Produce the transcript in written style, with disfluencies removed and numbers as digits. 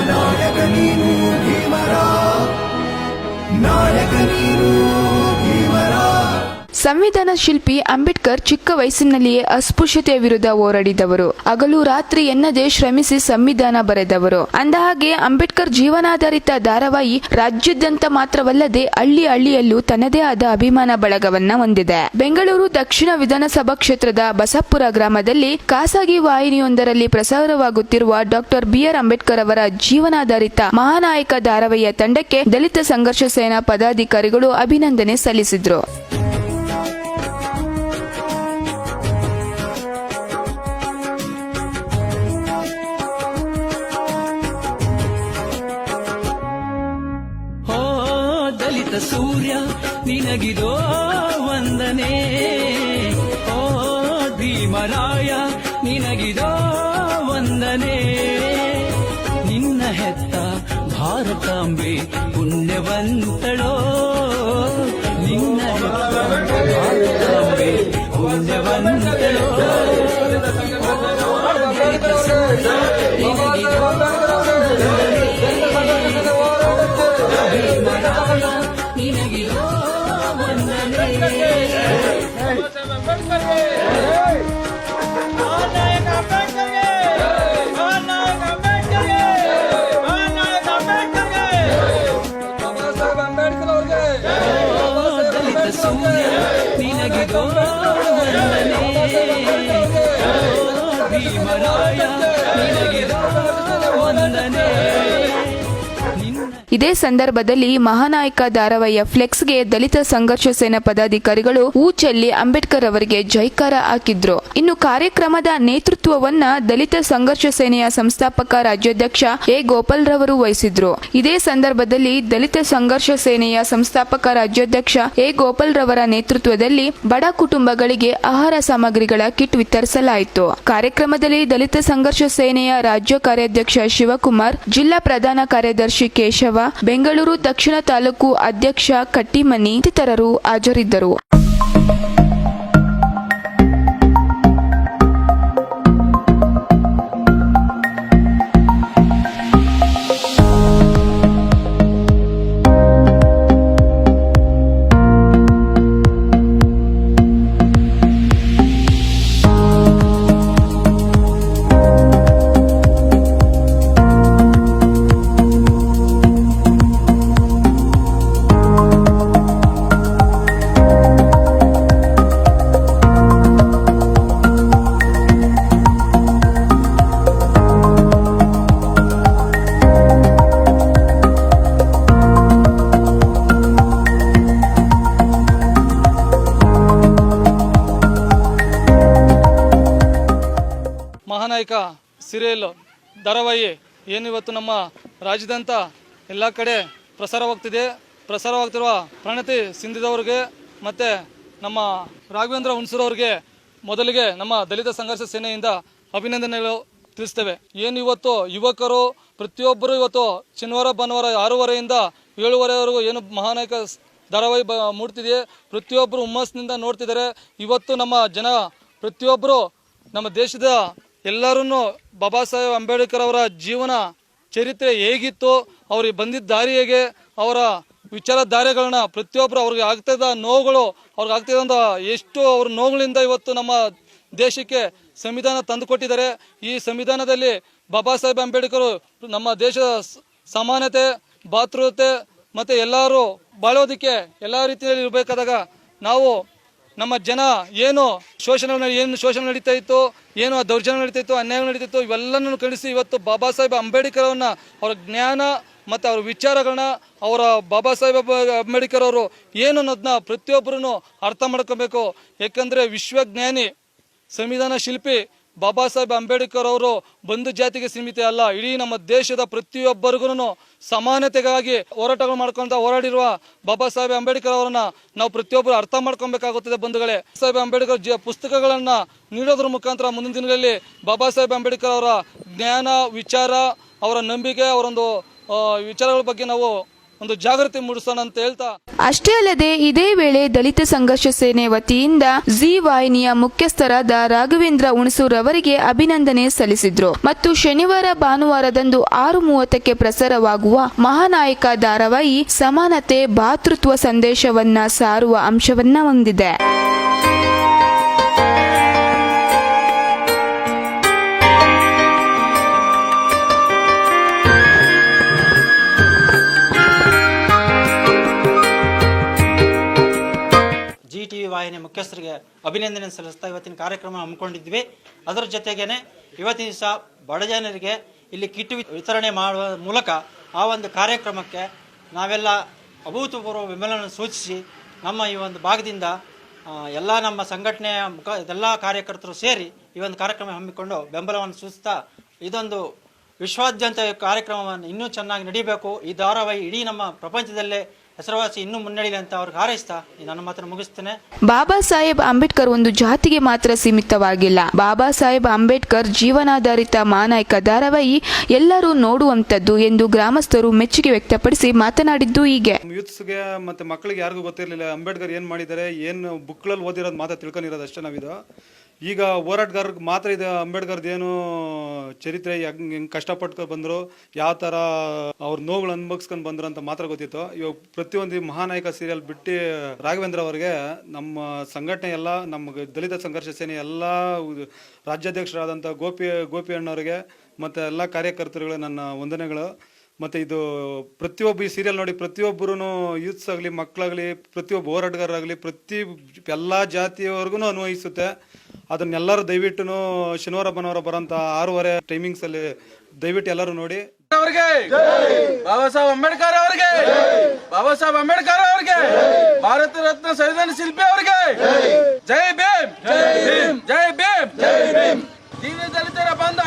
ನಾಯಕ ನೀನು ಭೀಮರ, ನಾಯಕ ನೀನು ಭೀಮರ. ಸಂವಿಧಾನ ಶಿಲ್ಪಿ ಅಂಬೇಡ್ಕರ್ ಚಿಕ್ಕ ವಯಸ್ಸಿನಲ್ಲಿಯೇ ಅಸ್ಪೃಶ್ಯತೆಯ ವಿರುದ್ಧ ಹೋರಾಡಿದವರು. ಹಗಲು ರಾತ್ರಿ ಎನ್ನದೇ ಶ್ರಮಿಸಿ ಸಂವಿಧಾನ ಬರೆದವರು. ಅಂದಹಾಗೆ ಅಂಬೇಡ್ಕರ್ ಜೀವನಾಧಾರಿತ ಧಾರಾವಾಹಿ ರಾಜ್ಯಾದ್ಯಂತ ಮಾತ್ರವಲ್ಲದೆ ಹಳ್ಳಿ ಹಳ್ಳಿಯಲ್ಲೂ ತನ್ನದೇ ಆದ ಅಭಿಮಾನ ಬಳಗವನ್ನ ಹೊಂದಿದೆ. ಬೆಂಗಳೂರು ದಕ್ಷಿಣ ವಿಧಾನಸಭಾ ಕ್ಷೇತ್ರದ ಬಸಪ್ಪುರ ಗ್ರಾಮದಲ್ಲಿ ಖಾಸಗಿ ವಾಹಿನಿಯೊಂದರಲ್ಲಿ ಪ್ರಸಾರವಾಗುತ್ತಿರುವ ಡಾಕ್ಟರ್ BR ಅಂಬೇಡ್ಕರ್ ಅವರ ಜೀವನಾಧಾರಿತ ಮಹಾನಾಯಕ ಧಾರಾವಾಹಿಯ ತಂಡಕ್ಕೆ ದಲಿತ ಸಂಘರ್ಷ ಸೇನಾ ಪದಾಧಿಕಾರಿಗಳು ಅಭಿನಂದನೆ ಸಲ್ಲಿಸಿದ್ರು. ದಲಿತ ಸೂರ್ಯ ನಿನಗಿದೋ ವಂದನೆ, ಓ ಭೀಮರಾಯ ನಿನಗಿದೋ ವಂದನೆ. ನಿನ್ನ ಹೆತ್ತ ಭಾರತಾಂಬೆ ಪುಣ್ಯವಂತಳೋ, ನಿನ್ನ ಹೆತ್ತ ಭಾರತಾಂಬೆ ಪುಣ್ಯವಂತಳೋ. ದಲಿತ ಸೂರ್ಯ ನಿನಗಿದೋ ನಿನಗಿರೋ ವಂದನೆ. ದಲಿತ ಸೂರ್ಯ ನಿನಗಿರೋ ವಂದನೆ, ಭೀಮರಾಯ ನಿನಗಿರೋ ವಂದನೆ. ಇದೇ ಸಂದರ್ಭದಲ್ಲಿ ಮಹಾನಾಯಕ ಧಾರಾವಾಹಿಯ ಫ್ಲೆಕ್ಸ್ಗೆ ದಲಿತ ಸಂಘರ್ಷ ಸೇನಾ ಪದಾಧಿಕಾರಿಗಳು ಹೂ ಚೆಲ್ಲಿ ಅಂಬೇಡ್ಕರ್ ಅವರಿಗೆ ಜೈಕಾರ ಹಾಕಿದ್ರು. ಇನ್ನು ಕಾರ್ಯಕ್ರಮದ ನೇತೃತ್ವವನ್ನ ದಲಿತ ಸಂಘರ್ಷ ಸೇನೆಯ ಸಂಸ್ಥಾಪಕ ರಾಜ್ಯಾಧ್ಯಕ್ಷ ಎ ಗೋಪಾಲ್ ರವರು ವಹಿಸಿದ್ರು. ಇದೇ ಸಂದರ್ಭದಲ್ಲಿ ದಲಿತ ಸಂಘರ್ಷ ಸೇನೆಯ ಸಂಸ್ಥಾಪಕ ರಾಜ್ಯಾಧ್ಯಕ್ಷ ಎ ಗೋಪಾಲ್ ರವರ ನೇತೃತ್ವದಲ್ಲಿ ಬಡ ಕುಟುಂಬಗಳಿಗೆ ಆಹಾರ ಸಾಮಗ್ರಿಗಳ ಕಿಟ್ ವಿತರಿಸಲಾಯಿತು. ಕಾರ್ಯಕ್ರಮದಲ್ಲಿ ದಲಿತ ಸಂಘರ್ಷ ಸೇನೆಯ ರಾಜ್ಯ ಕಾರ್ಯಾಧ್ಯಕ್ಷ ಶಿವಕುಮಾರ್, ಜಿಲ್ಲಾ ಪ್ರಧಾನ ಕಾರ್ಯದರ್ಶಿ ಕೇಶವ, ಬೆಂಗಳೂರು ದಕ್ಷಿಣ ತಾಲೂಕು ಅಧ್ಯಕ್ಷ ಕಟ್ಟಿಮನಿ ಇತರರು ಹಾಜರಿದ್ದರು. ಮಹಾನಾಯಕ ಸೀರಿಯಲ್ ಧಾರಾವಾಹಿ ಏನಿವತ್ತು ನಮ್ಮ ರಾಜ್ಯದಂತ ಎಲ್ಲ ಕಡೆ ಪ್ರಸಾರವಾಗ್ತಿರುವ ಪ್ರಣತಿ ಸಿಂಧಿದವ್ರಿಗೆ ಮತ್ತು ನಮ್ಮ ರಾಘವೇಂದ್ರ ಹುಣಸೂರವ್ರಿಗೆ ಮೊದಲಿಗೆ ನಮ್ಮ ದಲಿತ ಸಂಘರ್ಷ ಸೇನೆಯಿಂದ ಅಭಿನಂದನೆಗಳು ತಿಳಿಸ್ತೇವೆ. ಏನು ಇವತ್ತು ಯುವಕರು ಪ್ರತಿಯೊಬ್ಬರು ಇವತ್ತು ಶನಿವಾರ ಭಾನುವಾರ 6:30ಯಿಂದ 7:30ವರೆಗೂ ಏನು ಮಹಾನಾಯಕ ಧಾರಾವಾಹಿ ಮೂಡ್ತಿದೆ, ಪ್ರತಿಯೊಬ್ಬರು ಹುಮ್ಮಸ್ಸಿನಿಂದ ನೋಡ್ತಿದ್ದಾರೆ. ಇವತ್ತು ನಮ್ಮ ಜನ ಪ್ರತಿಯೊಬ್ಬರು ನಮ್ಮ ದೇಶದ ಎಲ್ಲರೂ ಬಾಬಾ ಸಾಹೇಬ್ ಅಂಬೇಡ್ಕರ್ ಅವರ ಜೀವನ ಚರಿತ್ರೆ ಹೇಗಿತ್ತು, ಅವ್ರಿಗೆ ಬಂದಿದ್ದ ದಾರಿ ಹೇಗೆ, ಅವರ ವಿಚಾರಧಾರೆಗಳನ್ನ ಪ್ರತಿಯೊಬ್ಬರು ಅವ್ರಿಗೆ ಆಗ್ತಿದ್ದ ನೋವುಗಳು, ಅವ್ರಿಗೆ ಆಗ್ತಿದ್ದ ಎಷ್ಟು ಅವ್ರ ನೋವುಗಳಿಂದ ಇವತ್ತು ನಮ್ಮ ದೇಶಕ್ಕೆ ಸಂವಿಧಾನ ತಂದುಕೊಟ್ಟಿದ್ದಾರೆ. ಈ ಸಂವಿಧಾನದಲ್ಲಿ ಬಾಬಾ ಸಾಹೇಬ್ ಅಂಬೇಡ್ಕರ್ ನಮ್ಮ ದೇಶದ ಸಮಾನತೆ, ಭಾತೃತೆ ಮತ್ತು ಎಲ್ಲರೂ ಬಾಳೋದಕ್ಕೆ ಎಲ್ಲ ರೀತಿಯಲ್ಲಿ ಇರಬೇಕಾದಾಗ ನಾವು ನಮ್ಮ ಜನ ಏನು ಶೋಷಣೆ ನಡೀತಾ ಇತ್ತು, ಏನು ದೌರ್ಜನ್ಯ ನಡೀತಾ ಇತ್ತು, ಅನ್ಯಾಯ ನಡೀತಾ ಇತ್ತು, ಇವೆಲ್ಲನೂ ಖಂಡಿಸಿ ಇವತ್ತು ಬಾಬಾ ಸಾಹೇಬ್ ಅಂಬೇಡ್ಕರ್ ಅವ್ರನ್ನ ಅವರ ಜ್ಞಾನ ಮತ್ತು ಅವ್ರ ವಿಚಾರಗಳನ್ನ ಅವರ ಬಾಬಾ ಸಾಹೇಬ್ ಅಂಬೇಡ್ಕರ್ ಅವರು ಏನು ಅನ್ನೋದನ್ನ ಪ್ರತಿಯೊಬ್ಬರೂ ಅರ್ಥ ಮಾಡ್ಕೋಬೇಕು. ಯಾಕಂದರೆ ವಿಶ್ವಜ್ಞಾನಿ ಸಂವಿಧಾನ ಶಿಲ್ಪಿ ಬಾಬಾ ಸಾಹೇಬ್ ಅಂಬೇಡ್ಕರ್ ಅವರು ಬಂಧು ಜಾತಿಗೆ ಸೀಮಿತ ಅಲ್ಲ, ಇಡೀ ನಮ್ಮ ದೇಶದ ಪ್ರತಿಯೊಬ್ಬರಿಗೂ ಸಮಾನತೆಗಾಗಿ ಹೋರಾಟಗಳು ಹೋರಾಡಿರುವ ಬಾಬಾ ಸಾಹೇಬ್ ಅಂಬೇಡ್ಕರ್ ಅವರನ್ನ ನಾವು ಪ್ರತಿಯೊಬ್ಬರು ಅರ್ಥ ಮಾಡ್ಕೊಬೇಕಾಗುತ್ತದೆ. ಬಂಧುಗಳೇ, ಸಾಹೇಬ್ ಅಂಬೇಡ್ಕರ್ ಪುಸ್ತಕಗಳನ್ನ ನೀಡೋದ್ರ ಮುಖಾಂತರ ಮುಂದಿನ ದಿನಗಳಲ್ಲಿ ಬಾಬಾ ಸಾಹೇಬ್ ಅಂಬೇಡ್ಕರ್ ಅವರ ಜ್ಞಾನ, ವಿಚಾರ, ಅವರ ನಂಬಿಕೆ, ಅವರೊಂದು ವಿಚಾರಗಳ ಬಗ್ಗೆ ನಾವು ಒಂದು ಜಾಗೃತಿ ಮೂಡಿಸೋಣ ಅಂತ ಹೇಳ್ತಾ ಅಷ್ಟೇ ಅಲ್ಲದೆ ಇದೇ ವೇಳೆ ದಲಿತ ಸಂಘರ್ಷ ಸೇನೆ ವತಿಯಿಂದ ಜಿ ವಾಹಿನಿಯ ಮುಖ್ಯಸ್ಥರಾದ ರಾಘವೇಂದ್ರ ಹುಣಸೂರ್ ಅವರಿಗೆ ಅಭಿನಂದನೆ ಸಲ್ಲಿಸಿದ್ರು ಮತ್ತು ಶನಿವಾರ ಭಾನುವಾರದಂದು 6:30ಕ್ಕೆ ಪ್ರಸಾರವಾಗುವ ಮಹಾನಾಯಕ ಧಾರಾವಾಹಿ ಸಮಾನತೆ ಭಾತೃತ್ವ ಸಂದೇಶವನ್ನ ಸಾರುವ ಅಂಶವನ್ನ ಹೊಂದಿದೆ. GTV ವಾಹಿನಿ ಮುಖ್ಯಸ್ಥರಿಗೆ ಅಭಿನಂದನೆ ಸಲ್ಲಿಸ್ತಾ ಇವತ್ತಿನ ಕಾರ್ಯಕ್ರಮ ಹಮ್ಮಿಕೊಂಡಿದ್ವಿ. ಅದರ ಜೊತೆಗೇನೆ ಇವತ್ತಿನ ದಿವಸ ಬಡ ಜನರಿಗೆ ಇಲ್ಲಿ ಕಿಟ್ ವಿತರಣೆ ಮಾಡುವ ಮೂಲಕ ಆ ಒಂದು ಕಾರ್ಯಕ್ರಮಕ್ಕೆ ನಾವೆಲ್ಲ ಅಭೂತಪೂರ್ವ ಬೆಂಬಲವನ್ನು ಸೂಚಿಸಿ ನಮ್ಮ ಈ ಒಂದು ಭಾಗದಿಂದ ಎಲ್ಲ ನಮ್ಮ ಸಂಘಟನೆಯ ಎಲ್ಲ ಕಾರ್ಯಕರ್ತರು ಸೇರಿ ಈ ಒಂದು ಕಾರ್ಯಕ್ರಮ ಹಮ್ಮಿಕೊಂಡು ಬೆಂಬಲವನ್ನು ಸೂಚಿಸ್ತಾ ಇದೊಂದು ವಿಶ್ವಾದ್ಯಂತ ಕಾರ್ಯಕ್ರಮವನ್ನು ಇನ್ನೂ ಚೆನ್ನಾಗಿ ನಡೀಬೇಕು. ಈ ಧಾರಾವಾಹಿ ಇಡೀ ನಮ್ಮ ಪ್ರಪಂಚದಲ್ಲೇ ಹೆಸರುವಾಸಿ ಇನ್ನೂ ಮುನ್ನಡೆಯಲಿ ಅಂತ ಅವ್ರಿಗೆ ಹಾರೈಸ್ತಾ ನನ್ನ ಮಾತನ್ನು ಮುಗಿಸ್ತೇನೆ. ಬಾಬಾ ಸಾಹೇಬ್ ಅಂಬೇಡ್ಕರ್ ಒಂದು ಜಾತಿಗೆ ಮಾತ್ರ ಸೀಮಿತವಾಗಿಲ್ಲ. ಬಾಬಾ ಸಾಹೇಬ್ ಅಂಬೇಡ್ಕರ್ ಜೀವನಾಧಾರಿತ ಮಹಾನಾಯಕ ಧಾರಾವಾಹಿ ಎಲ್ಲರೂ ನೋಡುವಂತದ್ದು ಎಂದು ಗ್ರಾಮಸ್ಥರು ಮೆಚ್ಚುಗೆ ವ್ಯಕ್ತಪಡಿಸಿ ಮಾತನಾಡಿದ್ದು ಹೀಗೆ. ಯೂತ್ಸ್ಗೆ ಮತ್ತೆ ಮಕ್ಕಳಿಗೆ ಯಾರಿಗೂ ಗೊತ್ತಿರಲಿಲ್ಲ ಅಂಬೇಡ್ಕರ್ ಏನ್ ಮಾಡಿದ್ದಾರೆ, ಏನು ಬುಕ್ಗಳಲ್ಲಿ ಓದಿರೋದು ಮಾತ್ರ ತಿಳ್ಕೊಂಡಿರೋದು ಅಷ್ಟೇ ನಾವಿದು. ಈಗ ಹೋರಾಟಗಾರರಿಗೆ ಮಾತ್ರ ಇದೆ ಅಂಬೇಡ್ಕರ್ದು ಏನು ಚರಿತ್ರೆ, ಹೆಂಗೆ ಕಷ್ಟಪಟ್ಟು ಬಂದರು, ಯಾವ ಥರ ಅವ್ರ ನೋವುಗಳು ಅನುಭವಿಸ್ಕೊಂಡು ಬಂದರು ಅಂತ ಮಾತ್ರ ಗೊತ್ತಿತ್ತು. ಇವಾಗ ಪ್ರತಿಯೊಂದು ಮಹಾನಾಯಕ ಸೀರಿಯಲ್ ಬಿಟ್ಟು ರಾಘವೇಂದ್ರ ಅವರಿಗೆ ನಮ್ಮ ಸಂಘಟನೆ ಎಲ್ಲ, ನಮ್ಮ ದಲಿತ ಸಂಘರ್ಷ ಸೇನೆ ಎಲ್ಲ ರಾಜ್ಯಾಧ್ಯಕ್ಷರಾದಂಥ ಗೋಪಿ ಅಣ್ಣವರಿಗೆ ಮತ್ತು ಎಲ್ಲ ಕಾರ್ಯಕರ್ತರುಗಳು ನನ್ನ ವಂದನೆಗಳು. ಮತ್ತು ಇದು ಪ್ರತಿಯೊಬ್ಬ ಈ ಸೀರಿಯಲ್ ನೋಡಿ ಪ್ರತಿಯೊಬ್ಬರೂ ಯೂತ್ಸ್ ಆಗಲಿ ಮಕ್ಕಳಾಗಲಿ ಪ್ರತಿಯೊಬ್ಬ ಹೋರಾಟಗಾರರಾಗಲಿ ಎಲ್ಲ ಜಾತಿಯವರೆಗೂ ಅನ್ವಯಿಸುತ್ತೆ. ಅದನ್ನೆಲ್ಲರೂ ದಯವಿಟ್ಟು ಶನಿವಾರ ಭಾನುವಾರ ಬರೋಂಥ 6:30 ಟೈಮಿಂಗ್ಸಲ್ಲಿ ದಯವಿಟ್ಟು ಎಲ್ಲರೂ ನೋಡಿ. ಬಾಬಾ ಸಾಹೇಬ್ ಅಂಬೇಡ್ಕರ್ ಅವರಿಗೆ, ಬಾಬಾ ಸಾಹೇಬ್ ಅಂಬೇಡ್ಕರ್ ಅವರಿಗೆ, ಭಾರತ ರತ್ನ ಸಂವಿಧಾನ ಶಿಲ್ಪಿ ಅವರಿಗೆ ಜೈ ಭೀಮ್, ಜೈ ಭೀಮ್, ಜೈ ಭೀಮ್, ಜೈ ಭೀಮ್. ದೀನ ದಲಿತರ ಬಂಧು